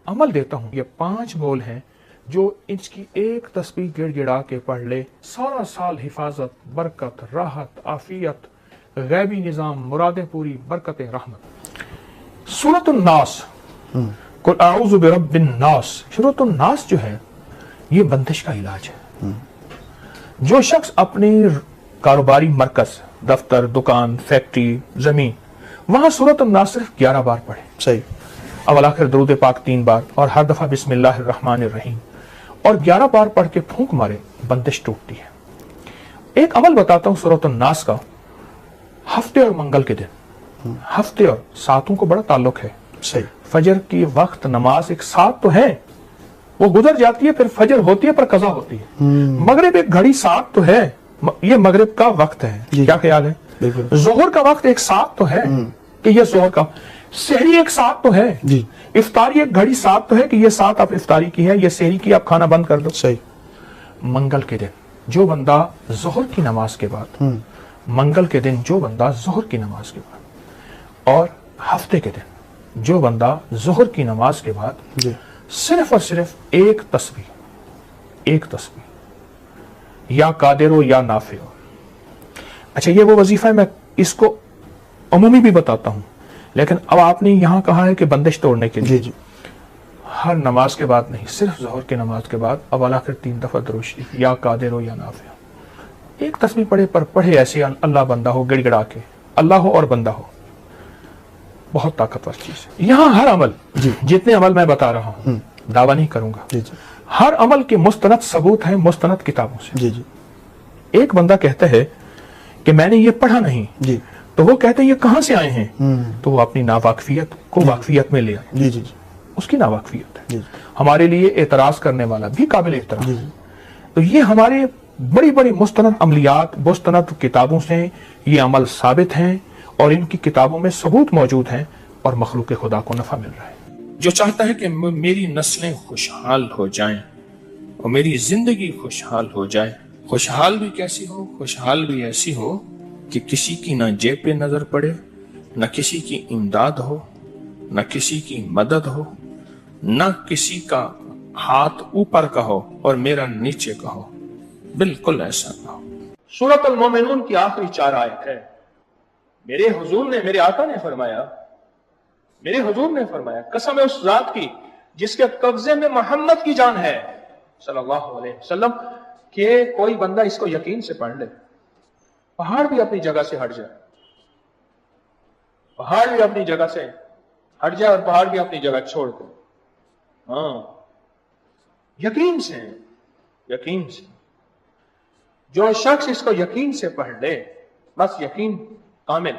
अमल देता हूँ। ये 5 बोल हैं जो इसकी एक तस्बीह गिड़गिड़ा के पढ़ ले, सारा साल हिफाजत, बरकत, राहत, आफियत, गैबी निज़ाम, मुरादें पूरी, बरकत, रहमत। सूरतुन नास, कुल आऊज़ु बिरब्बिन नास। सूरतुन नास जो है ये बंदिश का इलाज है। जो शख्स अपने कारोबारी मरकज, दफ्तर, दुकान, फैक्ट्री, जमीन, वहां सूरतुन नास सिर्फ 11 बार पढ़े। सही। अवल आखिर दरूद पाक 3 बार और हर दफा बिस्मिल्लाहिर्रहमानिर्रहीम और 11 बार पढ़ के फूंक मारे, बंदिश टूटती है। एक अमल बताता हूं सूरतुन नास का। हफ्ते और मंगल के दिन, हफ्ते और सातों को बड़ा ताल्लुक है। सही। फजर की वक्त नमाज एक साथ तो है, वो गुजर जाती है, फिर फजर होती है पर कज़ा होती है। मगरिब एक घड़ी साथ तो है, ये मगरिब का वक्त है। क्या ख्याल है? जोहर का वक्त एक साथ तो है कि ये जोहर का, सहरी एक साथ तो है जी। इफ्तारी एक घड़ी साथ तो है कि ये साथ आप इफ्तारी की है, ये सहरी की आप खाना बंद कर दो। सही। मंगल के दिन जो बंदा जोहर की नमाज के बाद, मंगल के दिन जो बंदा जोहर की नमाज के बाद, और हफ्ते के दिन जो बंदा जोहर की नमाज के बाद जी। सिर्फ और सिर्फ एक तस्बीह या कादिरो या नाफिओ। अच्छा, ये वो वजीफा है, मैं इसको अमूमी भी बताता हूं, लेकिन अब आपने यहां कहा है कि बंदिश तोड़ने के लिए। जी। हर नमाज के बाद नहीं, सिर्फ जोहर की नमाज के बाद अवल आखिर 3 दफा दुरूद शरीफ या कादिरो या नाफिओ। एक तस्बीह पढ़े पर पढ़े ऐसे अल्लाह बंदा हो, गिड़गिड़ा के, अल्लाह हो और बंदा हो, बहुत ताकतवर चीज है। यहां हर अमल, जितने अमल मैं बता रहा हूं, दावा नहीं करूंगा, जी जी। हर अमल के मुस्तनद सबूत हैं मुस्तनद किताबों से। जी जी। एक बंदा कहता है कि मैंने ये पढ़ा नहीं, जी। तो वो कहते हैं ये कहां से आए हैं, तो वो अपनी नावाकफियत को वाकफियत में ले आए। जी जी जी। उसकी नावाकफियत है। जी। हमारे लिए एतराज करने वाला भी काबिल एहतराम। जी। तो ये हमारे बड़ी बड़ी मुस्तनद अमलियात, मुस्तनद किताबों से ये अमल साबित हैं और इनकी किताबों में सबूत मौजूद हैं और मखलूक खुदा को नफा मिल रहा है। जो चाहता है कि मेरी नस्लें खुशहाल हो जाएं और मेरी जिंदगी खुशहाल हो जाए, खुशहाल भी कैसी हो, खुशहाल भी ऐसी हो कि किसी की ना जेब पे नजर पड़े, न किसी की इमदाद हो, न किसी की मदद हो, न किसी का हाथ ऊपर का हो और मेरा नीचे का हो, बिल्कुल ऐसा ना हो। सूरत अल मोमिनून की आखिरी 4 आयत है। मेरे हुजूर ने, मेरे आका ने फरमाया, मेरे हुजूर ने फरमाया, कसम है उस जात की जिसके कब्जे में मोहम्मद की जान है सल्लल्लाहु अलैहि वसल्लम, कि कोई बंदा इसको यकीन से पढ़ ले, पहाड़ भी अपनी जगह से हट जाए, पहाड़ भी अपनी जगह से हट जाए और पहाड़ भी अपनी जगह छोड़ दे। हाँ, यकीन से, यकीन से। जो शख्स इसको यकीन से पढ़ ले, बस यकीन कामिल।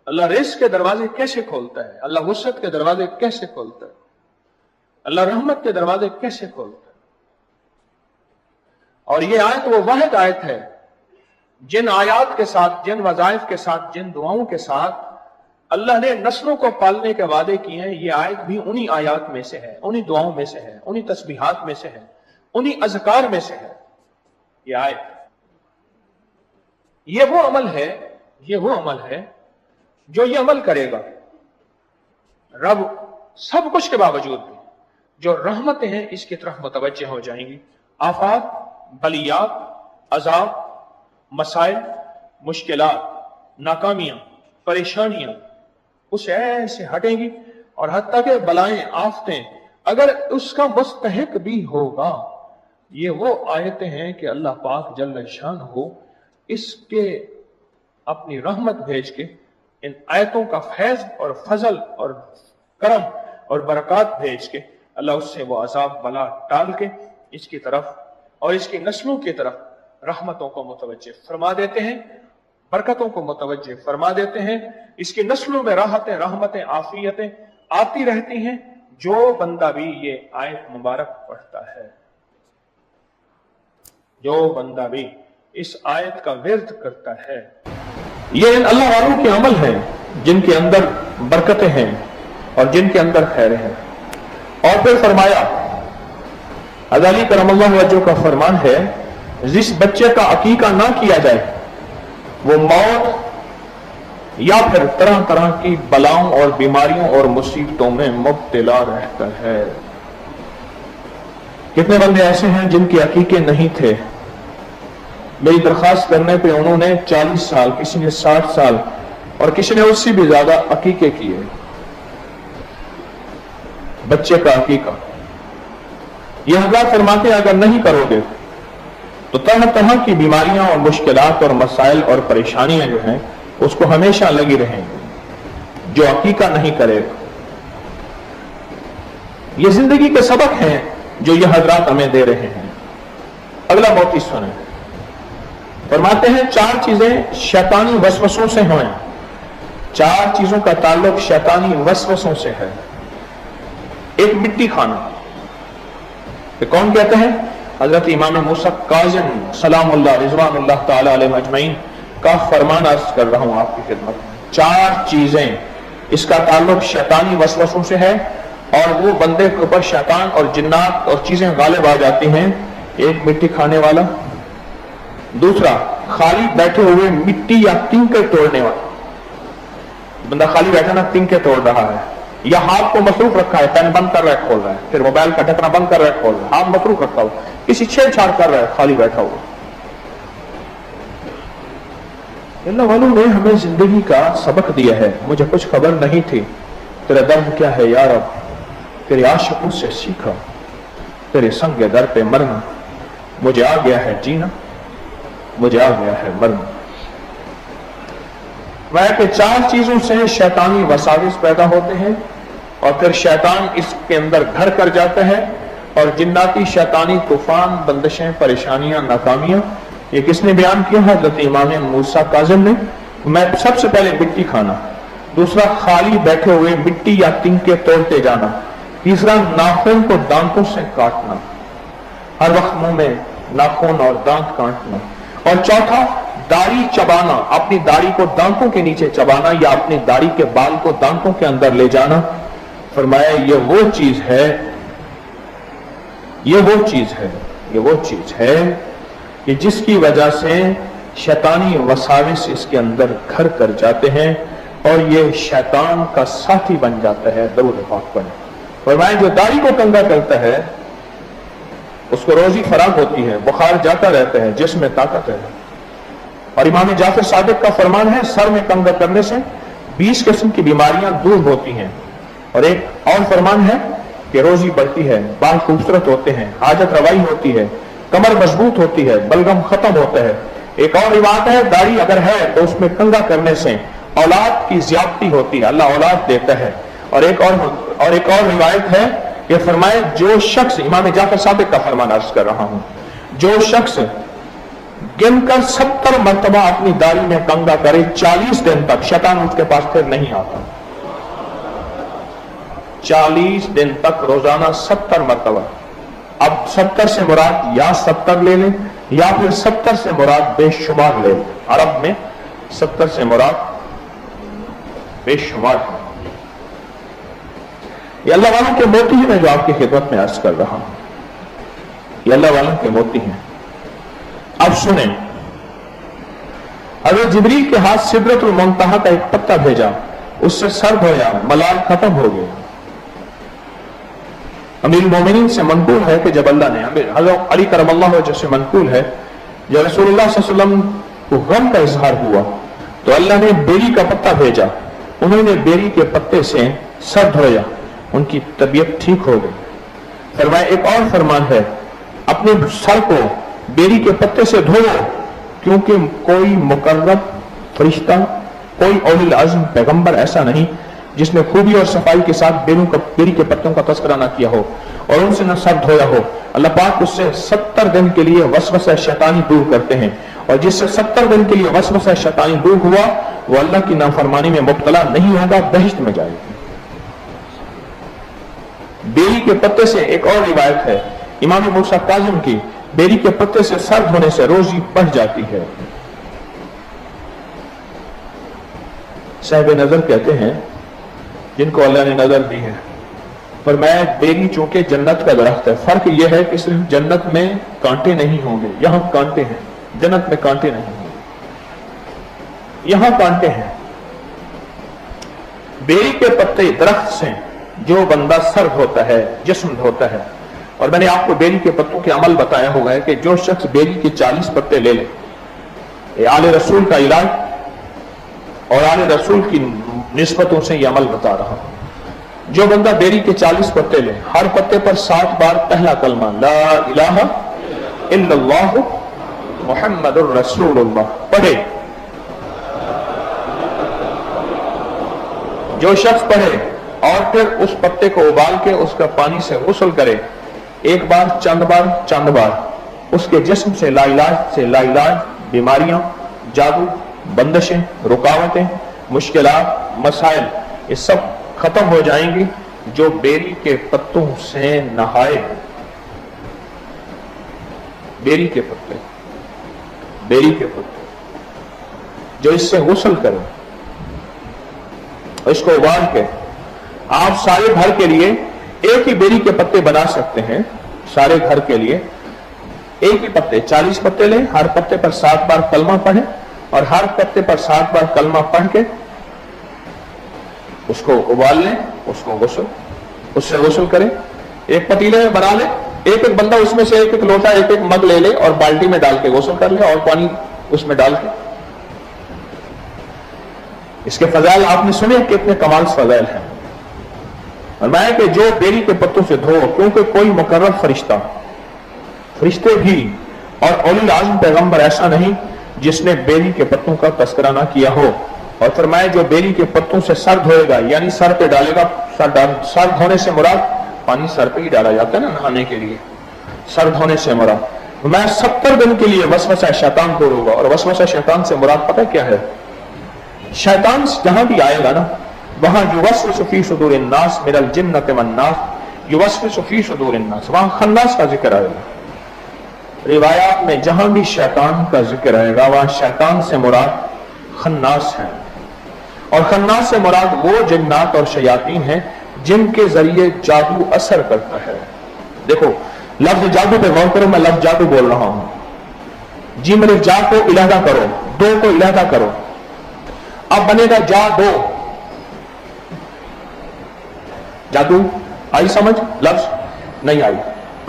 अल्लाह रिज़्क़ के दरवाजे कैसे खोलता है, अल्लाह वुसअत के दरवाजे कैसे खोलता है, अल्लाह रहमत के दरवाजे कैसे खोलता है। और ये आयत वो वाहिद आयत है जिन आयात के साथ, जिन वज़ाइफ के साथ, जिन दुआओं के साथ अल्लाह ने नस्लों को पालने के वादे किए हैं, ये आयत भी उन्हीं आयात में से है, उन्हीं दुआओं में से है, उन्हीं तस्बीहात में से है, उन्हीं अज़कार में से है ये आयत। ये वो अमल है, ये वो अमल है जो ये अमल करेगा, रब सब कुछ के बावजूद भी जो रहमतें हैं इसकी तरफ मुतवज्जे हो जाएंगी। आफात, बलियात, अजाब, मसाइल, मुश्किलात, नाकामियां, परेशानियां उस ऐसे हटेंगी और हत्ता के बलाएं, आफतें अगर उसका मुस्तहिक भी होगा। ये वो आयतें हैं कि अल्लाह पाक जल्ल शान हो इसके अपनी रहमत भेज के, इन आयतों का फैज और फजल और करम और बरकत भेज के अल्लाह उससे वो अजाब बला टाल के इसकी तरफ और इसकी नस्लों की तरफ रहमतों को मुतवज्जे फरमा देते हैं, बरकतों को मुतवज्जे फरमा देते हैं। इसकी नस्लों में राहतें, रहमतें, आफियतें आती रहती हैं जो बंदा भी ये आयत मुबारक पढ़ता है, जो बंदा भी इस आयत का विर्द करता है। ये इन अल्लाह वालों के अमल हैं जिनके अंदर बरकतें हैं और जिनके अंदर खैरें हैं। और फिर फरमाया, अज़ली करमल्लाहु वजहू का फरमान है, जिस बच्चे का अकीका ना किया जाए वो मौत या फिर तरह तरह की बलाओं और बीमारियों और मुसीबतों में मुब्तला रहता है। कितने बंदे ऐसे हैं जिनके अकीके नहीं थे, मेरी दरखास्त करने पे उन्होंने 40 साल, किसी ने 60 साल और किसी ने उससे भी ज्यादा अकीके किए, बच्चे का अकीका। यह हज़रत फरमाते अगर नहीं करोगे तो तरह तरह की बीमारियां और मुश्किलात और मसाइल और परेशानियां जो हैं उसको हमेशा लगी रहेंगी जो अकीका नहीं करेगा। ये जिंदगी के सबक हैं जो ये हजरात हमें दे रहे हैं। अगला बहुत ही सुने, फरमाते हैं 4 चीजें शैतानी वसवसों से हैं। 4 चीजों का ताल्लुक शैतानी वसवसों से है। एक, मिट्टी खाना। तो कौन कहते हैं? हजरत इमाम मूसा काज़िम सलामुल्लाह रिज़वानुल्लाह ताला अलैहि अजमईन का फरमान अर्ज कर रहा हूं आपकी खिदमत में। 4 चीजें, इसका ताल्लुक शैतानी वसवसों से है और वो बंदे के ऊपर शैतान और जिन्नात और चीजें गालिब आ जाती हैं। एक, मिट्टी खाने वाला। दूसरा, खाली बैठे हुए मिट्टी या तिनके तोड़ने वाला। बंदा खाली बैठा ना, तिनके तोड़ रहा है, या हाथ को मसरूफ रखा है, पेन बंद कर रहा है खोल रहा है, फिर मोबाइल का ढकना बंद कर रहा है खोल रहा है, हाथ मसरूफ रखा हुआ, किसी छेड़छाड़ कर रहा है खाली बैठा हुआ। अल्लाह वालों ने हमें जिंदगी का सबक दिया है। मुझे कुछ खबर नहीं थी, तेरा दर्द क्या है यार, अब तेरे आशिकों से सीखा, तेरे संग दर पे मरना, मुझे आ गया है जीना, मुझे आ गया है मरना। वह कि 4 चीजों से शैतानी वसाविस पैदा होते हैं और फिर शैतान इसके अंदर घर कर जाता है और जिन्नाती शैतानी तूफान, बंदिशें, परेशानियां, नाकामियां। ये किसने बयान किया? हज़रत इमाम मूसा काज़िम ने। मैं सबसे पहले मिट्टी खाना, दूसरा खाली बैठे हुए मिट्टी या तिनके तोड़ते जाना, तीसरा नाखून को दांतों से काटना, हर वक्त मुंह में नाखून और दांत काटना, और चौथा दाढ़ी चबाना, अपनी दाढ़ी को दांतों के नीचे चबाना या अपनी दाढ़ी के बाल को दांतों के अंदर ले जाना। फरमाया ये वो चीज है, ये वो चीज है, ये वो चीज है कि जिसकी वजह से शैतानी वसाविस इसके अंदर घर कर जाते हैं और ये शैतान का साथी बन जाता है। दरूद पाक पढ़े। फरमाया जो दाढ़ी को कंगा करता है उसको रोजी फराग होती है, बुखार जाता रहता है, जिस्म में ताकत है। और इमाम जाफर सादिक का फरमान है सर में कंगा करने से 20 किस्म की बीमारियां दूर होती हैं। और एक और फरमान है कि रोजी बढ़ती है, बाल खूबसूरत होते हैं, हाजत रवाई होती है, कमर मजबूत होती है, बलगम खत्म होता है। एक और रिवायत है दाढ़ी अगर है तो उसमें कंगा करने से औलाद की ज्यादती होती है, अल्लाह औलाद देता है। और एक और रिवायत है कि फरमाए जो शख्स, इमाम जाफर सादिक का फरमान अर्ज कर रहा हूं, जो शख्स गिनकर 70 मरतबा अपनी दाढ़ी में कंगा करे 40 दिन तक, शैतान उसके पास फिर नहीं आता। 40 दिन तक रोजाना 70 मरतबा। अब 70 से मुराद या 70 ले लें या फिर 70 से मुराद बेशुमार ले लें। अरब में 70 से मुराद बेशुमार है। ये अल्लाह वालों के मोती हैं, मैं जो आपकी खिदमत में अर्ज कर रहा हूं, ये अल्लाह वालों के मोती हैं। अब सुने, हज़रत जिब्रील के हाथ सिदरतुल मुंतहा का एक पत्ता भेजा, उससे सर धोया, मलाल खत्म हो गया। अमीर मोमिनीन से मनकूल है कि जब अल्लाह ने, हज़रत अली करमल्लाहु वजह से मनकूल है, जब रसूलुल्लाह सल्लल्लाहु अलैहि वसल्लम को गम का इजहार हुआ तो अल्लाह ने बेरी का पत्ता भेजा, उन्होंने बेरी के पत्ते से सर धोया, उनकी तबीयत ठीक हो गई। फरमाया एक और फरमान है अपने सर को बेरी के पत्ते से धो, क्योंकि कोई मुकर्रब फरिश्ता, कोई औलिल अज़्म पैगंबर ऐसा नहीं जिसने खूबी और सफाई के साथ बेरी के पत्तों का तस्करा ना किया हो और उनसे न सर धोया हो। अल्लाह पाक उससे 70 दिन के लिए वसवसा शैतानी दूर करते हैं, और जिससे 70 दिन के लिए वसवसा शैतानी दूर हुआ वो अल्लाह की नाफरमानी में मुब्तला नहीं होगा, बहिश्त में जाएगा। बेरी के पत्ते से एक और रिवायत है इमाम मूसा काज़िम की, बेरी के पत्ते से सर धोने से रोजी बढ़ जाती है। साहिब नजर कहते हैं जिनको अल्लाह ने नजर दी है, पर मैं बेरी चूंकि जन्नत का दरख्त है, फर्क यह है कि सिर्फ जन्नत में कांटे नहीं होंगे, यहां कांटे हैं, जन्नत में कांटे नहीं होंगे, यहां कांटे हैं। बेरी के पत्ते दरख्त से जो बंदा सर्द होता है, जिस्म होता है, और मैंने आपको बेरी के पत्तों के अमल बताया हुआ है कि जो शख्स बेरी के 40 पत्ते ले ले, ये आले रसूल का इलाज और आले रसूल की निस्बतों से ये अमल बता रहा हूं। जो बंदा बेरी के 40 पत्ते ले, हर पत्ते पर 7 बार पहला कलमा ला इलाहा इल्लल्लाह मुहम्मदुर रसूलुल्लाह पढ़े, जो शख्स पढ़े और फिर उस पत्ते को उबाल के उसका पानी से गुस्ल करे, एक बार चंद बार उसके जिस्म से लाइलाज बीमारियां, जादू, बंदिशें, रुकावटें, मुश्किलात, मसाइल ये सब खत्म हो जाएंगी। जो बेरी के पत्तों से नहाए, बेरी के पत्ते जो इससे गुस्ल करे, इसको उबाल के आप सारे घर के लिए एक ही बेरी के पत्ते बना सकते हैं। सारे घर के लिए एक ही पत्ते, 40 पत्ते लें, हर पत्ते पर 7 बार कलमा पढ़ें और हर पत्ते पर 7 बार कलमा पढ़ के उसको उबाल लें, उससे गुस्ल करें। एक पतीले में बना लें, एक बंदा उसमें से एक लोटा, एक मग ले ले और बाल्टी में डाल के गुस्ल कर ले और पानी उसमें डाल के। इसके फजाइल आपने सुने, कितने कमाल फजाइल हैं। और मैं कि जो बेरी के पत्तों से धो, क्योंकि कोई मुकर्रर फरिश्ते भी और औलिया आज़म पैगंबर ऐसा नहीं जिसने बेरी के पत्तों का तस्करा ना किया हो। और फरमाया जो बेरी के पत्तों से सर धोएगा, यानी सर पे डालेगा, सर धोने से मुराद पानी सर पे ही डाला जाता है ना नहाने के लिए, सर धोने से मुराद। मैं 70 दिन के लिए वसवसा शैतान को रोगा। और वसवसा शैतान से मुराद पता क्या है? शैतान जहां भी आएगा ना, वहां युवस्विसु फी सुदूरिन नास मिनल जिन्नति वन नास, युवस्विसु फी सुदूरिन नास, वहां खन्नास का जिक्र आएगा। रिवायात में जहां भी शैतान का जिक्र आएगा वहां शैतान से मुराद खन्नास है। और खन्नास से मुराद वो जिन्नात और शयातीन हैं जिनके जरिए जादू असर करता है। देखो लफ्ज जादू पे गौर करो, मैं लफ्ज जादू बोल रहा हूं। जी मतलब जा को इलादा करो, दो को इलादा करो, अब बनेगा जा दो। जादू आई समझ? लफ्ज नहीं आई।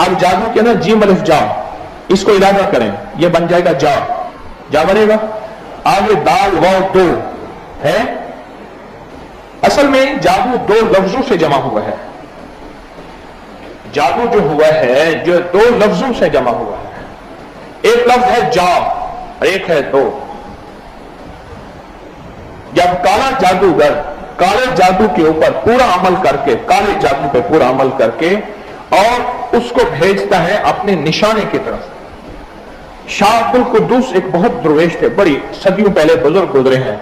अब जादू के ना जी मलिफ जा, इसको इलादा करें, यह बन जाएगा जा बनेगा। आगे दाल वाव दो है। असल में जादू 2 लफ्जों से जमा हुआ है। जादू जो हुआ है जो 2 लफ्जों से जमा हुआ है। एक लफ्ज है जा और एक है दो। जब काला जादूगर काले जादू के ऊपर पूरा अमल करके, काले जादू पे पूरा अमल करके और उसको भेजता है अपने निशाने की तरफ। शाह अब्दुल कुद्दूस एक बहुत दुर्वेश थे, बड़ी सदियों पहले बुजुर्ग गुजरे हैं।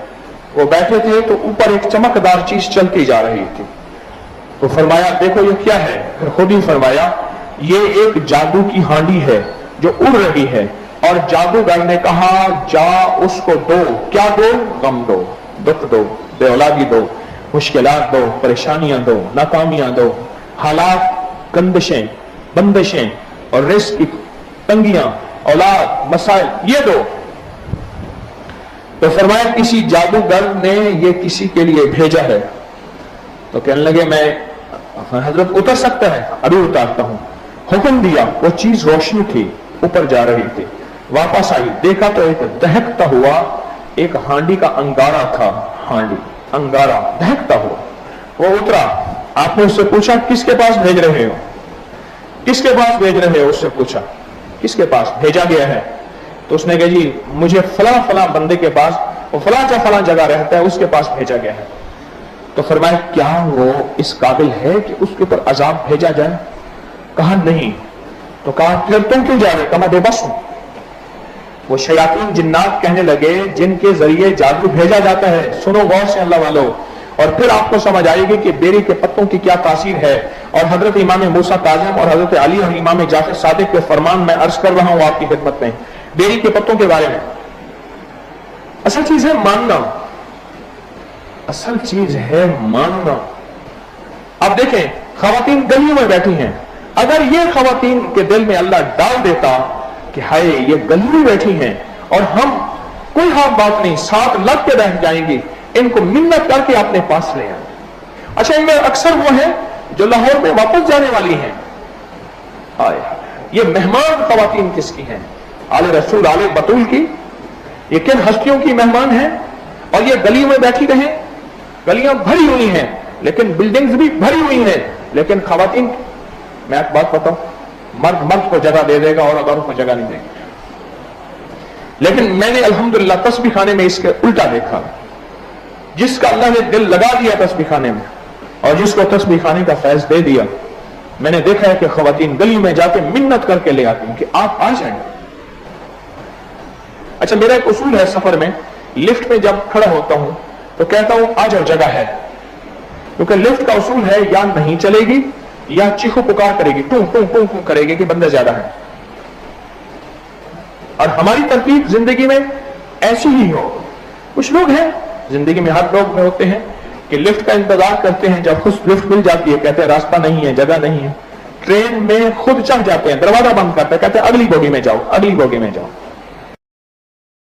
वो बैठे थे तो ऊपर एक चमकदार चीज चलती जा रही थी। तो फरमाया देखो ये क्या है? फिर खुद ही फरमाया ये एक जादू की हांडी है जो उड़ रही है। और जादूगर ने कहा जा उसको दो। क्या दो? गम दो, दुख दो, बेऔलादी दो, मुश्किलात दो, परेशानियां दो, नाकामियां दो, हालात, कंदिशें, बंदिशें और रिस्क की तंगियां, औलाद, मसाइल, ये दो। तो फरमाया किसी जादूगर ने ये किसी के लिए भेजा है। तो कहने लगे मैं हजरत उतर सकता है? अभी उतारता हूं। हुक्म दिया, वो चीज रोशनी थी, ऊपर जा रही थी। वापस आई, देखा तो एक दहकता हुआ एक हांडी का अंगारा था। हांडी अंगारा दहकता हुआ। वो उतरा, आपने उससे पूछा किसके पास भेज रहे हो? किसके पास भेज रहे हो? उससे पूछा किसके पास भेजा गया है? तो उसने कहा जी मुझे फला फला बंदे के पास, वो फला जगह रहता है, उसके पास भेजा गया है। तो फरमाया क्या वो इस काबिल है कि उसके ऊपर अजाब भेजा जाए? कहा नहीं। तो कहा फिर तुम क्यों जा रहे? कहा मैं बेबस हूं। वो शयातीन जिन्नात कहने लगे जिनके जरिए जादू भेजा जाता है, सुनो गौर से अल्लाह वालों, और फिर आपको समझ आएगी कि बेरी के पत्तों की क्या तासीर है। और हजरत इमाम मूसा काज़िम और हजरत अली और इमाम जाफर सादिक के फरमान मैं अर्ज कर रहा हूं आपकी खिदमत में बेरी के पत्तों के बारे में। असल चीज है मानना, असल चीज है मानना। अब देखें खवातीन गलियों में बैठी हैं, अगर ये खवातीन के दिल में अल्लाह डाल देता कि हाय ये गली में बैठी हैं और हम कोई हाथ बात नहीं, साथ लग के बैठ जाएंगी, इनको मिन्नत करके अपने पास ले आए, अच्छा, इनमें अक्सर वो है जो लाहौर में वापस जाने वाली हैं। आए, ये मेहमान खवातीन किसकी हैं? आले रसूल, आले बतूल की। ये किन हस्तियों की मेहमान हैं? और ये गलियों में बैठी रहे, गलियां भरी हुई हैं, लेकिन बिल्डिंग्स भी भरी हुई हैं, लेकिन खवातीन, मैं एक बात बताऊं, मर्द मर्द को जगह दे देगा और औरत को जगह नहीं देगा। लेकिन मैंने अल्हम्दुलिल्लाह तस्बीह खाने में इसके उल्टा देखा। जिसका अल्लाह ने दिल लगा दिया तस्बीह खाने में और जिसको तस्बीह खाने का फैज दे दिया, मैंने देखा है कि खवातीन गली में जाके मिन्नत करके ले आती हैं कि आप आ जाएं। अच्छा, मेरा एक उसूल है सफर में, लिफ्ट में जब खड़ा होता हूं तो कहता हूं आ जाओ, जगह है। क्योंकि लिफ्ट का उसूल है या नहीं चलेगी या चीखो पुकार करेगी, टू टू टू टू करेगी कि बंदे ज्यादा है। और हमारी तरतीब जिंदगी में ऐसी ही हो। कुछ लोग हैं जिंदगी में, हर लोग में होते हैं कि लिफ्ट का इंतजार करते हैं, जब खुद लिफ्ट मिल जाती है कहते हैं रास्ता नहीं है, जगह नहीं है। ट्रेन में खुद चढ़ जाते हैं, दरवाजा बंद करते हैं, कहते हैं अगली बोगी में जाओ, अगली बोगी में जाओ।